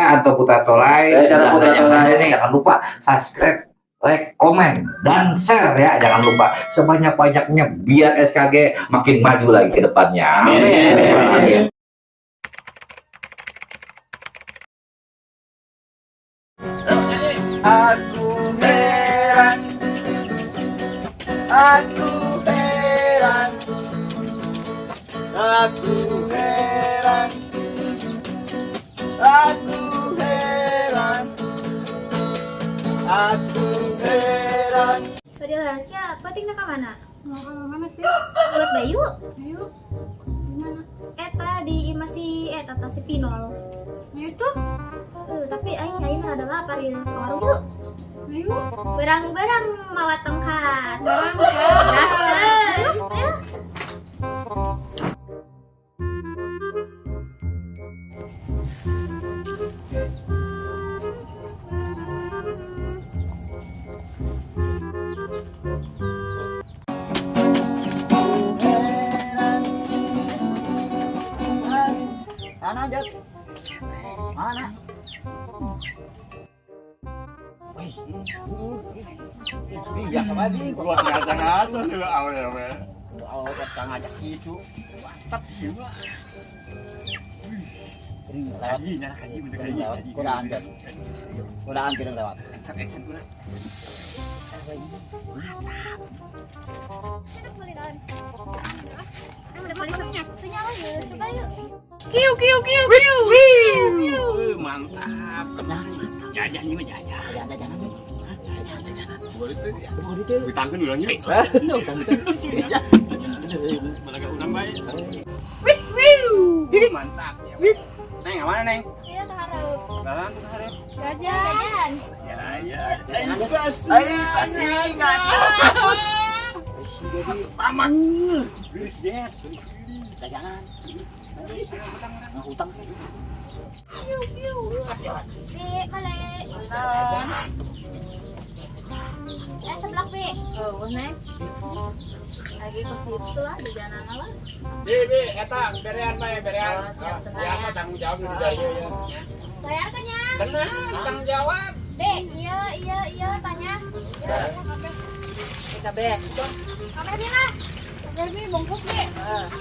saya Anto Putra Tolai. Jangan lupa subscribe, like, komen, dan share ya. Jangan lupa sebanyak-banyaknya biar SKG makin maju lagi ke depannya. Amin. Aku heran, aku heran, aku heran, aku heran. Saudara siapa tinggal ke mana? Mau ke mana sih? Buat Bayu. Bayu. Gimana? Eta di masih eta si Pinol. Itu? Tapi aing ada lapar ya. Ke warung yuk. Ayo. Berang-berang mawat tengkat. Berang. Gaskeun. Ayo. Mana Jat? Mana? Wih, itu biasa lagi. Gua ngajak-ngajak juga awal-awal. Awal datang ngajak itu, mantap juga. Lagi, nyala kaji, bentuk kaji. Kudaan Jat. Kudaan tidak lewat. Action pula. Mantap. Kita kulineran. Udah paling senyala ya. Coba yuk. Kiu. Mantap. Jajan ini mah jajan. Jajan. Ditangkeun urang nya. Balaga urang bae. Mantap ya. Neng, mana Neng? Iya, taharep. Jalan hareup. Jajan. Ayo kasih paman. Geus jet. Dagangan. Utang. Piu. Dek, kale. Sebelah Bi. Oh, Neng. Lagi ke situ lah di jalan lah. Bi, eta berean bae, berean. Biasa tanggung jawab di daya ya. Bayar kan ya? Bener, tanggung jawab. Dek, iya, tanya. Kita bek. Kamernya lah. Jadi bungkus Bi.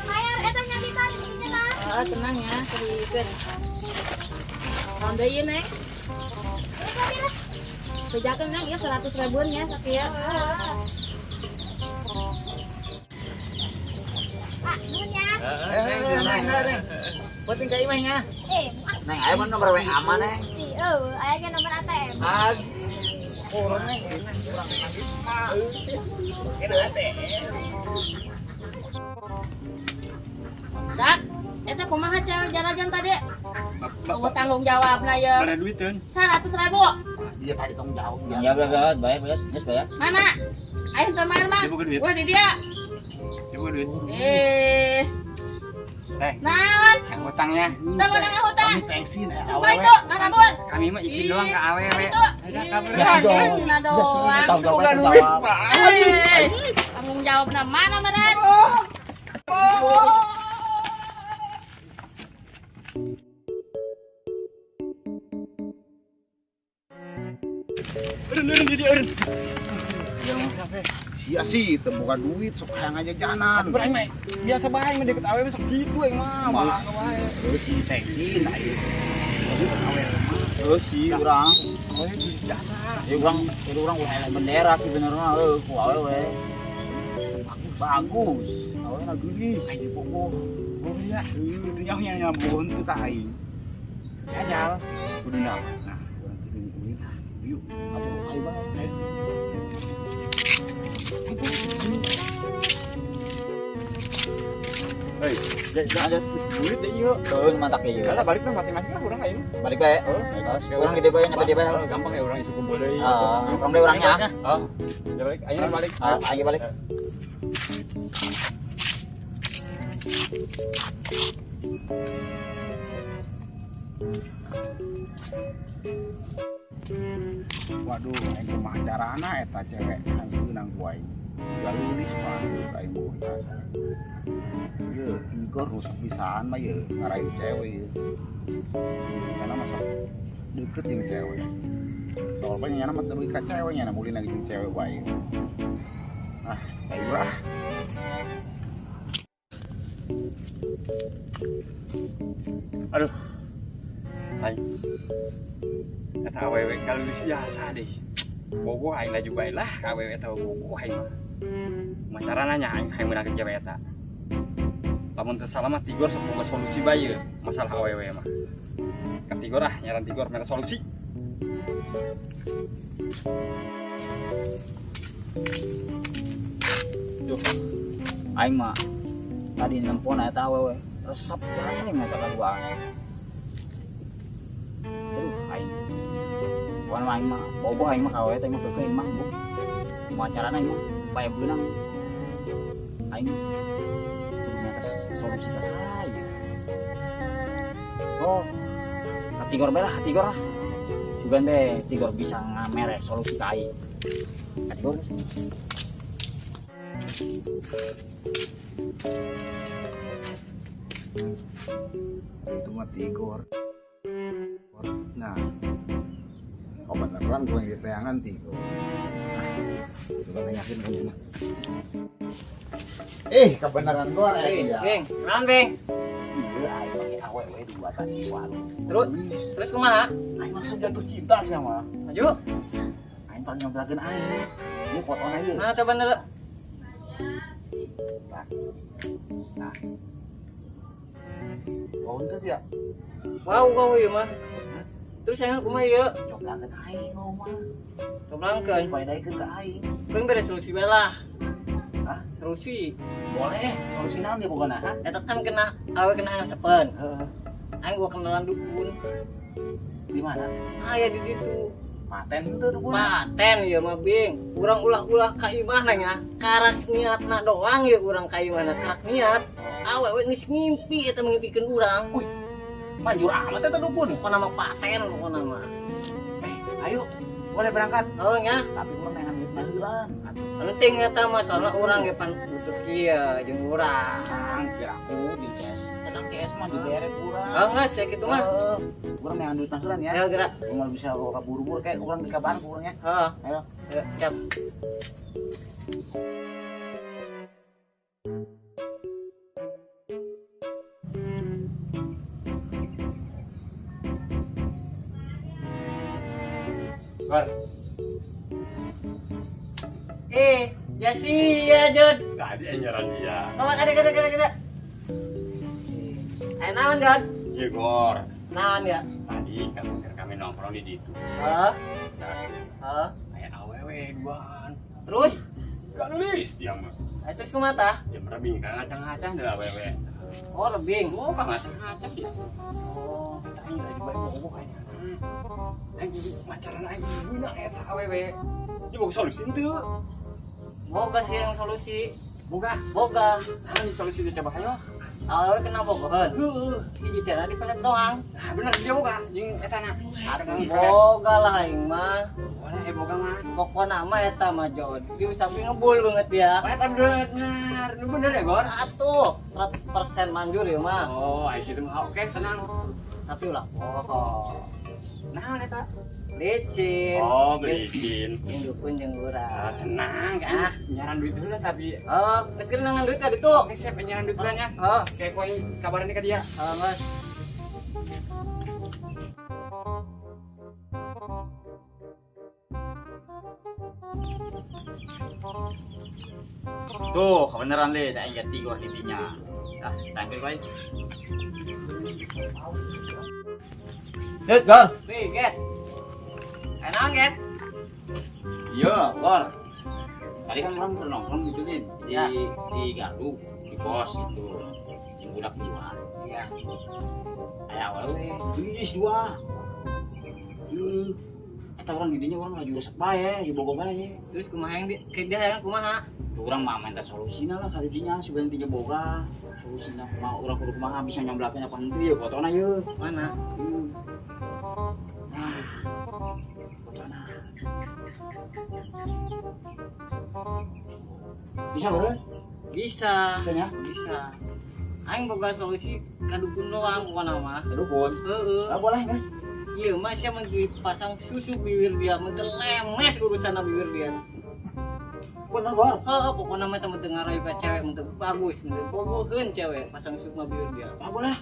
Bayar, eta nyanyikan ini lah. Tenang ya, sedikit. Rondain Neng. Sejakan Neng ya 100 ribuan ya Sakti ya. Pak, nuhun ya. Neng. Buatin ka imah nya. Neng, ayo mah nomor WA aman Neng. Aya ge nomor ATM. Kurang Neng. Kurang lagi mah. Ini ATM. Dak, eta kumaha cewek jarajan tadi? Tanggung jawabna ya. Berapa duitun? 100 ribu. Dia tadi tanggung jawab. Ya berat, bayar, yes bayar. Mana? Ayo teman mah. Dia bukan duit. Udah di dia. Coba duit. Naon? Yang hutangnya. Temen yang hutang. Kami thanksin ya. Terus itu, karabun. Kami mah izin doang ke awewe. Itu. Izin doang. Bukan duit, Pak. Tanggung jawabna mana meren? Urun jadi urun. Sia sih, bukan duit, sok hayang aja janan. Berang mah biasa bae mah deket awewe sok gitu yang mah. Bangga wae. Terus si thanksin ayo. Terus si urang. Oh, biasa. Ya urang ulah bendera sih benerna ku awewe. Bagus. Awewe na geulis. Ayo boboh. Oh iya, itu nya nyambun teu ka aing. Jajal. Kudu naon? Nah, urang kirim duit. Yuk, ayo bae. Hei, ada duit deh yuk. Mantak ya. Lah balik tuh masing-masing lah urang aing. Balik bae. Urang gede bae nyampe dia bae. Gampang ya urang isu kumpul deui. Urang deui urangnya. Heeh. Ya balik, ayo balik. Ayo balik. Waduh, aing mah acarana eta cewek nang geunang ku aing. Galulis mah aing boh asa. Ieu, rusak pisan mah ye ngarain cewek ye. Karena masuk deket yang cewek. Soal banyak nama tapi ke ceweknya, mulai lagi jeung cewek baik. Ah, ayo lah. Aduh. Hai. Kata awewe kalau biasa deh. Bogo aing laju bae lah ka awewe teh bogo aing mah. Macarana nya aing meunang cewek eta. Lamun teu salah mah Tigor sok boga solusi bae ye masalah awewe mah. Ka Tigor ah nyaran Tigor mere solusi. Duh. Aing mah tadi nempon eta awewe resep rasa yang eta kadua. Aing wan aing mah bobo aing mah ka awewe teh mah keukeung mah bu. Macarana aing mah bae beunang. Aing solusi ka saya. Oh, Tigor bae lah, Tigor lah. Juga teh Tigor bisa ngamere solusi ka aing. Tigor sih. Itu mah Tigor. Nah, obat beneran gue yang diteangan Tigor. Coba nanyakin ke dia. Kebenaran gue ya. Beng, kenalan Beng. Iya, aing pakai awewe dua tadi warung. Terus kumaha? Aing langsung jatuh cinta sama. Maju. Aing pengen nyobrakeun aing. Ini fotonya ieu. Mana coba dulu. Nah. Oh, ente ya. Wow ieu mah. Terus yang kumaha ieu? Cobrakeun aing mah. Coblangkeun. Paidaikeun ka aing. Keun beres solusi bae lah. Hah? Solusi. Boleh. Solusi naon dia pokona? Eta kan kena awe kena ngasepen. Heeh. Aing gua kenalan dukun. Di mana? Aya di ditu. Paten teu dukun. Paten ieu mah Bing. Urang ulah-ulah ka imahna nya. Karak niatna doang ieu urang ka imahna karak niat. Awewe geus ngimpi eta mengimpikeun urang. Manjur amat eta dukun. Pokona mah paten pokona mah. Ayo, boleh berangkat. Oh nya. Tapi urang neangan duit baheula. Penting eta mah soalna urang ge pan butuh kieu jeung urang. Kira aku di cash. Tenang cash mah dibere urang. Oh geus ya kitu mah. Urang neangan duit baheula ya. Ya gerak. Tinggal bisa bawa buru-buru kayak urang dikabaran ku urangnya. Heeh. Ayo. Ya, siap. Bar. Jasi ya Jod. Tadi enyaran dia. Kawan ada. Naon Jod? Iya Gor. Naon ya? Tadi kan kami nongkrong di ditu. Heeh. Nah, kayak awewe duaan. Terus? Gak nulis dia mah. Terus ku mata? Dia merebing kan ngacang-ngacang dah awewe. Oh, lebing. Oh, kan ngacang-ngacang dia. Oh, Aing lagi bae bobo kayaknya. Aing jadi macaran aing guna eta awewe. Dia boga solusi teu? boga sih yang solusi. Boga. Boga. Nah, solusi dia coba ayo. Awewe kena bogohan. Hiji cara di pelet doang. Nah, bener dia boga. Jeung eta na. Akan boga lah aing mah. Boleh boga mah. Pokona mah eta mah Jod. Di samping ngebul banget dia. Eta bener. Nu bener ya, Gor? Atuh, 100% manjur ya mah. Oh, aing kitu mah oke, tenang. Tapi ulah bohong. Naon eta? Licin. Oh, belicin. Yang dukun jeung urang. Tenang kan. Nyaran duit dulu tapi. Oh, geus kena nangan duit ka ditu. Oke, siap nyaran duit nya. Oh, Kayak poin kabaran ke dia. Mas. Tuh, kebenaran le, tak ingat Tigor intinya. Ah, standby baik. Get, Gor. Nih, get. Enak, get. Iya, Gor. Tadi kan orang nongkrong gitu nih Ya. di Gardu, di pos itu. Cibudak dua. Iya. Kayak awalnya, geus dua. Eta orang didinya orang lagi rusak bae, di Bogor bae. Terus kumaha yang di ke dia yang kumaha? Orang mah minta solusina lah kali dinya supaya tiga boga. Solusina mau orang kudu kumaha bisa nyomblaknya apa henteu ya fotona ye. Mana? Nah. Fotona. Bisa beureun? Bisa. Bisanya? Bisa. Aing boga solusi ka dukun doang pokona mah. Dukun. Heeh. Ah boleh, Guys. Iya, masih menggi pasang susu bibir dia, lemes urusan bibir dia. Bener Gor. Pokoknya mah temen dengar aja cewek menurut bagus, menurut boboheun cewek pasang susu bibir dia. Boleh.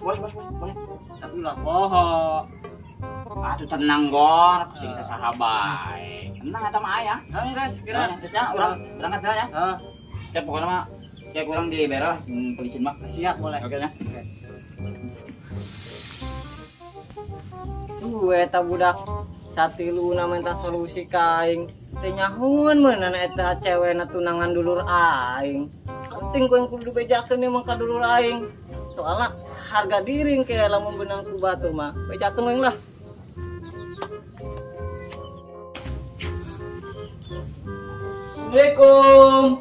Tapi lah poho. Aduh tenang Gor, pasti bisa sahabat. Tenang eta mah aya. Enggak segera. Geus ya, urang berangkat dah ya. Cek pokoknya mah cek urang di berah pelicin mah. Siap boleh. Oke ya. Suwe eta budak satiluna minta solusi kaing. Teh nyahoun meunana eta cewekna tunangan dulur aing. Penting ku yang kudu bejakeun emang ka dulur aing. Soalnya harga diri kayak lamun benang ku batur mah. Bejakeun we lah. Assalamualaikum.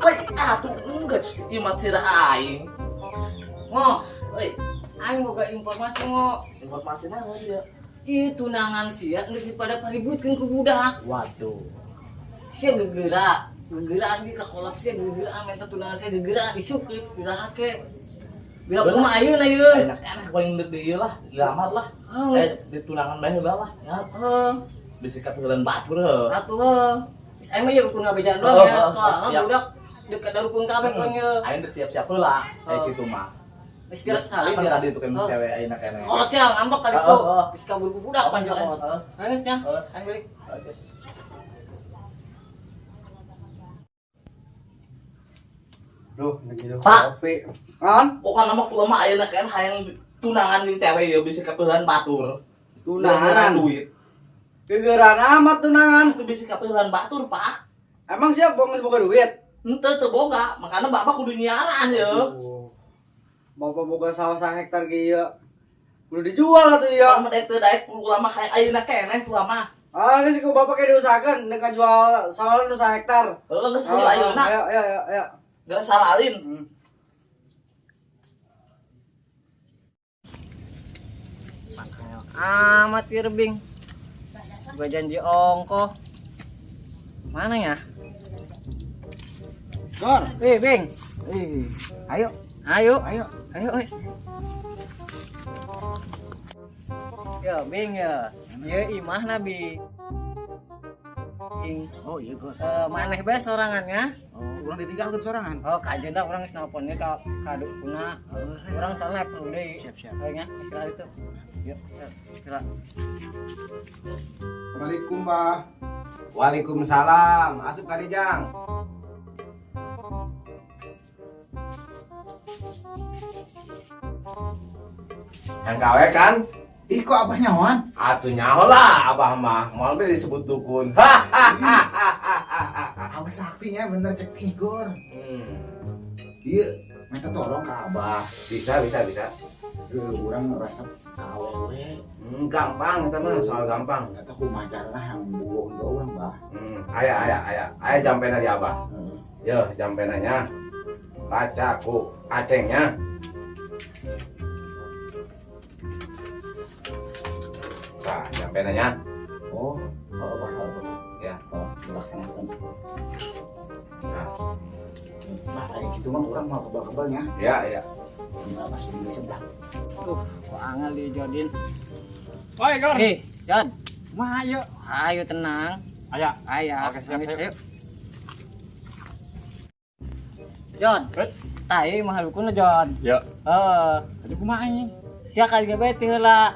Woi, atuh enggak imat sirah aing. Ngo, aing boga informasi ngo. Informasi mana dia? Ieu tunangan sia lebih pada paributkeun ku budak. Waduh. Sia gegerak anjing ka kolak sia gegerak minta tunangan sia gegerak disukri dirahake. Bila kumaha ayeuna ieu? Enak-enak paling di ieu lah, dilamar lah. Di tunangan bae heula lah. Ya, disikat heuleun batur heuh. Atuh. Geus aing mah ieu ukurna bejaan doang ya. Siap. Soalnya budak dekat darukun kabeh kan ieu. Aing udah siap-siap heula kayak gitu mah. Geus kira sekali Apa dia. tadi itu kan cewek enak enak. Kolak sia ngambek kali tuh. Oh. Geus kabur ku budak panjang Oh. banget. Geus nya. Oh. Aing balik. Oke. Duh, gitu Pak. kopi. Kan? Pokoknya mah kumaha ayeuna kan hayang tunangan jeung cewek ya bisa kapeulan batur. Tunangan duit. Gegeran amat tunangan. Itu bisa kapeulan batur, Pak. Emang siap bohong boga duit? Henteu teu boga, makana bapak kudu nyiaran ya. Bapak boga sawah 1 hektar ge ieu. Kudu dijual atuh ieu. Mah daek teu daek puluh lama kayak ayeuna keneh tuh lama. Ah, geus ku bapak ge diusahakeun dengan jual sawah nu 1 hektar. Heeh, geus kudu ayeuna. Ayo. Geus salalin. Amat ieu Bing. Gua janji ongkoh. Mana ya? Gor. Bing. Ayo. Ayo. Wes. Ya, Bing ya. Ieu imah nabi. Bing. Oh iya Gor. Maneh bae sorangannya. Oh, urang ditinggalkeun sorangan. Oh, ka ajeuna urang geus nelponnya ka dukuna. Urang soalnya perlu deui. Siap. Oh nya, istirahat itu. Yuk, istirahat. Assalamualaikum, Mbah. Waalaikumsalam. Asup ka Dijang. Yang kawe kan? Ih, kok abah nyawan? Atuh nyaho lah abah mah. Moal be disebut dukun. Abah saktinya bener cek Igor. Iya, minta tolong ke abah. Bisa. Orang resep KWW. Gampang itu mah soal gampang. Kata kumaha carana yang buah doang, Bah. Aya jampena di abah. Yo, jampenanya. Baca ku acengnya. Nah, jampenanya. Oh, Bah. Ya. Oh, dilaksanakan. Nah, Nah, kayak gitu mah orang mau kebal-kebalnya. ya. Enggak masuk di sebelah. Kok angel di Jodin. Oi, Gor. Jod. Kumaha ayo? Ayo tenang. Aya. Ayo. Oke, siap. Ayo. Jod. Tah ieu mah halukuna Jod. Ya. Tadi kumaha ini? Sia kali ge bae teh heula.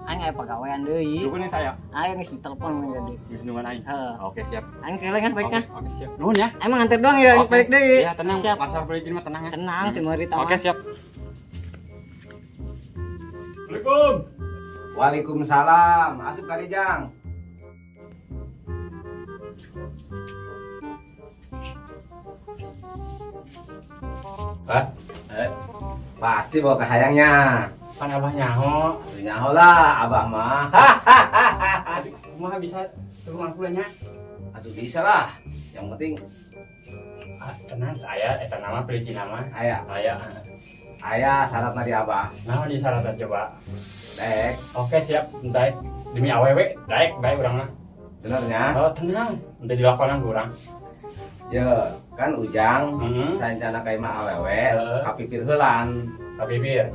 Aing aya pagawean deui. Dukun saya. Ayo geus ditelepon mah jadi. Geus nungan aing. Heeh. Oke, siap. Aing keleng kan baiknya. Oke, siap. Nuhun ya. Emang nganter doang ya, Oke. balik deui. Iya, tenang. Siap. Masalah perizinan mah tenang ya. Tenang, timuri taman. Oke, siap. Assalamualaikum. Waalaikumsalam. Asup ka Dijang. Hah? Pasti bawa ke hayangnya. Pan abah nyaho. Nyaho lah abah mah. Kumaha bisa turun kulanya? Aduh bisa lah. Yang penting Tenang, saya eta nama perizinan mah. aya syaratna di abah. Nah, di syaratnya coba. Dek, Oke, siap. Daek demi awewe, daek bae urang mah. benernya. Oh, tenang. Nanti dilakonan kurang. Ya, kan Ujang, Hmm. sancana ka imah awewe, Heeh. kapipir heulan, Kapipir.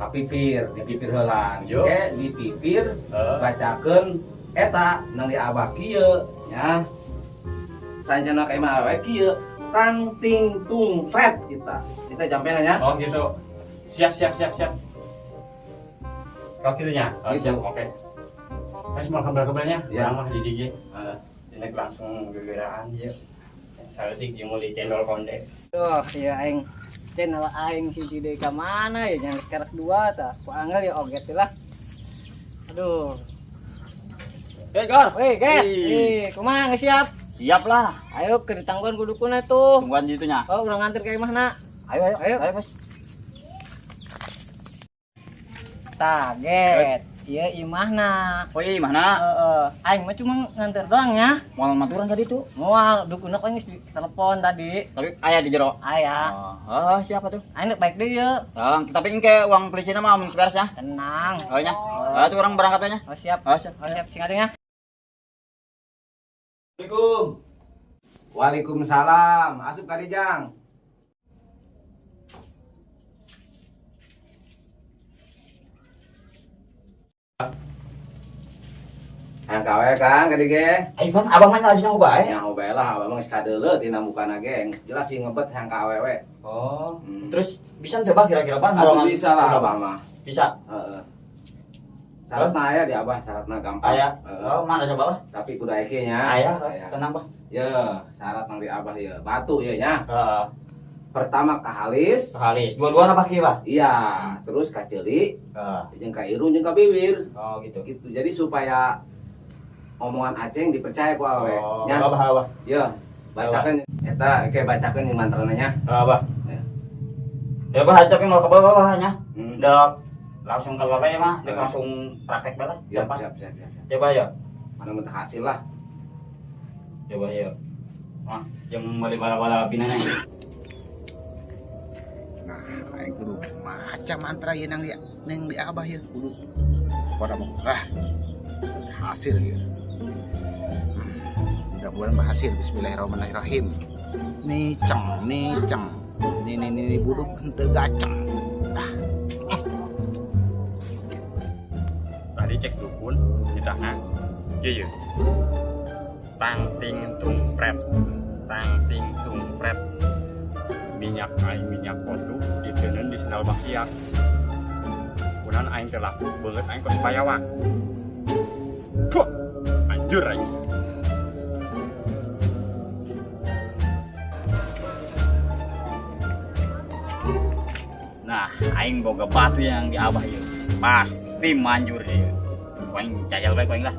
dipipir heulan. Yo. Oke, dipipir, Heeh. bacakeun eta nang di abah kieu nya. Sancana ka imah awewe kieu, tang ting tung pret kita jampean nya. Oh gitu. Siap. Kau gitunya. Oh, Gitu. siap. Oke. Semua kabar-kabarnya. Ya. Lama di DJ. Ini langsung gegeraan ya. Saeutik jeung meuli cendol konde. Duh, ya aing channel aing hiji deui ka mana ya yang sekarang dua tah. Ku angel ya oget lah. Aduh. Gar. Weh, Get. Kumaha geus siap? Siap lah. Ayo ke ditangguan kudukuna tuh. Tungguan gitunya. Oh, udah nganter ke imahna. Ayo. Bos. Tah, Get. Iya imahna. Oh iya mana? Aing mah cuma nganter doang ya. Moal maturan tadi tuh. Moal dukuna kok geus telepon tadi. Tapi aya di jero. Aya. Oh, siapa tuh? Aing rek baik deui ya. Tapi engke uang pelicina mah mun beres ya. Tenang. Oh nya. Tuh orang berangkatnya. Oh siap. Oh, siap. Oh siap sing adanya. Assalamualaikum. Waalaikumsalam. Asup ka Dijang. Yang kawe Kang ka dige. Ayo kan abang mah lagi nang bae. Yang bae lah, abang geus kadeuleut tina mukana ge. Jelas sih ngebet yang ka awewe. Oh. Hmm. Terus bisa tebak kira-kira Bang? Aduh, bisa lah abah mah. Bisa. Heeh. Syaratna aya di abah, syaratna gampang. Aya. Heeh. Oh, mana coba lah? Tapi kudu eke nya. Aya. Aya. Tenang, Bang. Ya, syarat nang di abah ya. Batu ya nya. Heeh. Pertama ka halis. Halis. Dua-dua apa kieu, Bang? Iya, terus ka ceuli, Heeh. jeung ka irung jeung ka bibir. Oh, gitu. Gitu. Jadi supaya omongan Aceng dipercaya ku awewe. Oh, Nya. Abah. Ya, bacakeun eta oke bacakeun yang mantrana nya. Abah. Ya. Ya, Bah, tapi mau ke bawah nya. Hmm. Dok. Langsung ke bawah ya, mah. Dek langsung praktek banget. Ya, Gampang. siap. Coba ya. Mana mentah hasil lah. Coba ya. Wah, yang balik bala-bala pinanya. Nah, aing kudu maca mantra ieu nang di abah ieu kudu pada mau hasil ieu. Mudah-mudahan berhasil. Bismillahirrahmanirrahim. Niceng. Ini buduk henteu gaceng. Tadi cek dukun ditanya. Iya. Tang ting tung pret. Minyak aing minyak kotu diteuneun di sendal baktiak. Kunaon aing teh laku beungeut aing kos payawak. Puh, anjur aing. Nah, aing boga batu yang di abah ieu. Pasti manjur ieu. Aing cajal bae aing lah.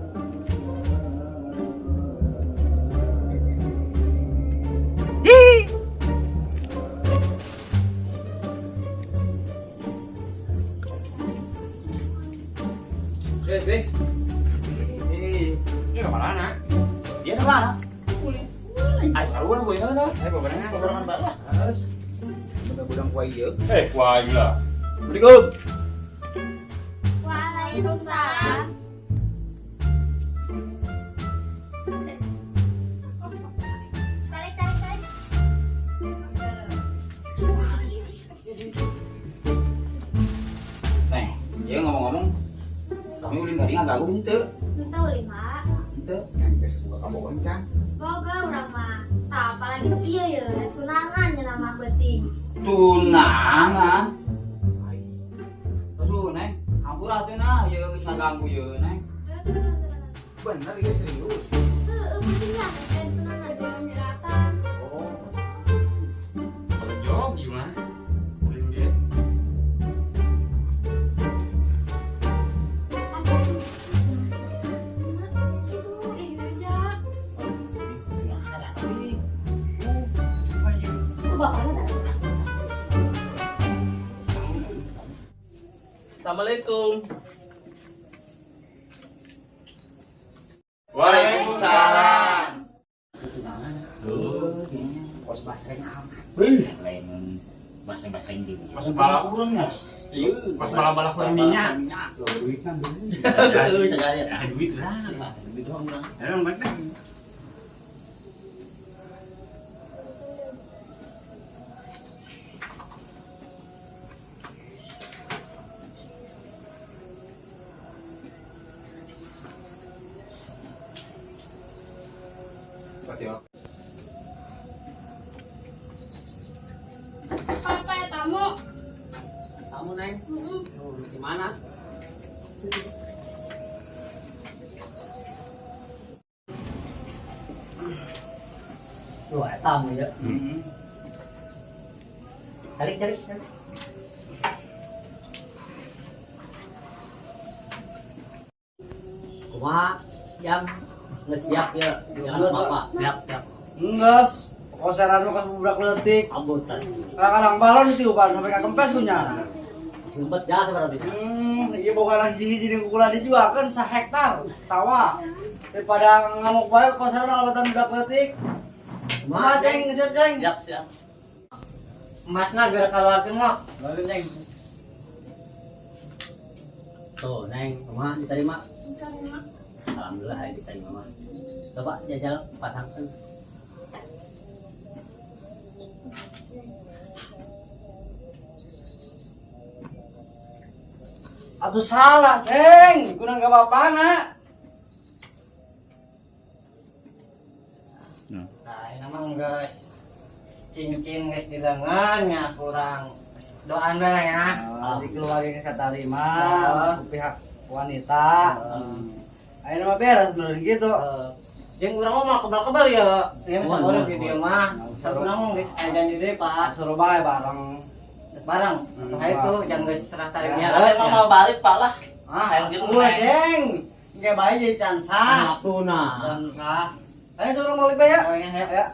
Ini kemana nak? Dia kemana? Ayo, keluar gue ini lah. Ayo, berenang bawah. Harus. Mudah-mudahan kuai ieu. Wah gila. Assalamualaikum. Waalaikumsalam. Tarik. Nih, dia ngomong-ngomong. Kami ulin tadi nggak ganggu ente. Minta ulima. Ente. Yang geus suka kabogohan Cang. Boga urang mah. Tah apalagi ieu ya, tunangan nya nama beuting. Tunangan. Aduh, Neng. Hampura tuh nah, ya geus ngaganggu ye, Neng. Bener ieu serius. Heeh, penting lah kan tunangan jangan nyeratan. Oh. Kalau jawab gimana? Ulin dia. Assalamualaikum. Waalaikumsalam. Kos basreng aman. Lain bahasa Inggris. Mas malah kurang ya. Iya, mas malah kurang minyak. Duit kan dulu. Duit lah. Duit doang. Emang bener. Neng. Gimana? Tuh, tamu ya. Tarik. Kuma yang ngesiap ya, jangan apa, siap. Enggak, koseran lu kan budak letik. Ambutan. Kadang-kadang balon itu upan sampai ke kempes punya. Sempet jasa berarti. Iya bukan lagi jadi kukulan dijual kan 1 hektar sawah. Daripada ngamuk bae koseran alatan budak letik. Mah ceng, siap ceng. Siap. Masna gara keluarkeun ngok. Lalu ceng. Tuh, Neng, Mama diterima. Alhamdulillah hari diterima mah. Coba jajal pasangkan. Atuh salah ceng, kurang gak apa-apa nak. Nah, ini emang guys, cincin guys di lengannya kurang. Doaan deh ya. Dikeluarin ke tarima, pihak wanita. Ayo nama beres bener gitu. Yang kurang mau kebal-kebal ya. Yang bisa orang di dia mah. Kurang mau guys, janji deh Pak. Suruh bae bareng. Barang. Nah itu jangan guys serah tarimnya. Ya, emang mau balik Pak lah. Ah, gua ceng. Kayak bayi jadi cansa. Aku nah. Cansa. Ayo suruh mau libe ya. Ya.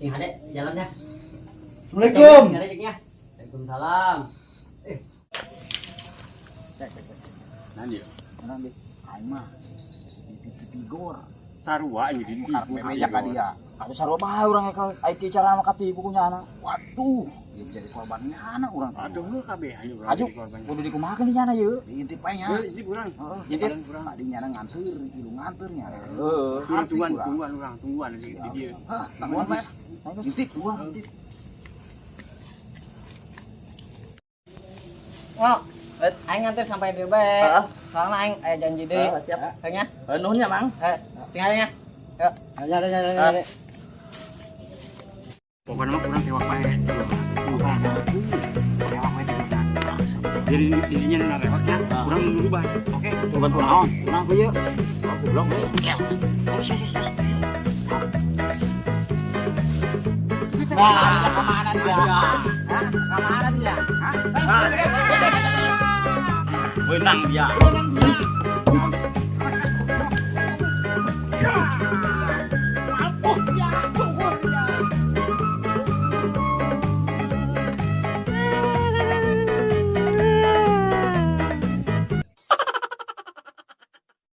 Sing hade jalannya. Assalamualaikum. Waalaikumsalam. Nani ya? Orang deh, aing mah di tigor. Sarua ini di Karena meja ka dia. Ada sarua bae urang ka aing cara mah katipu punya anak. Waduh, dia jadi korbannya anak urang. Aduh, kabeh ayo urang Aju, jadi korban. kudu dikumahakeun di nyana yeuh. Diintip we nya. Jadi urang. Jadi tadi nyana nganter, ilu nganternya. Tungguan urang di dia. Hah, tangguan mah. Intip urang. Ngok, aing nganter sampai di bae. Soalnya aing aya janji deui. Siap. Kayaknya. Nuhunnya, Mang. Tinggalnya. Ada. Pokoknya mah kurang tewak bae. Jadi dirinya nang rewaknya kurang berubah. Oke. Coba naon? Urang ku yeuh. Aku blok we. Nah, kemana dia? Kemana dia? Benang dia.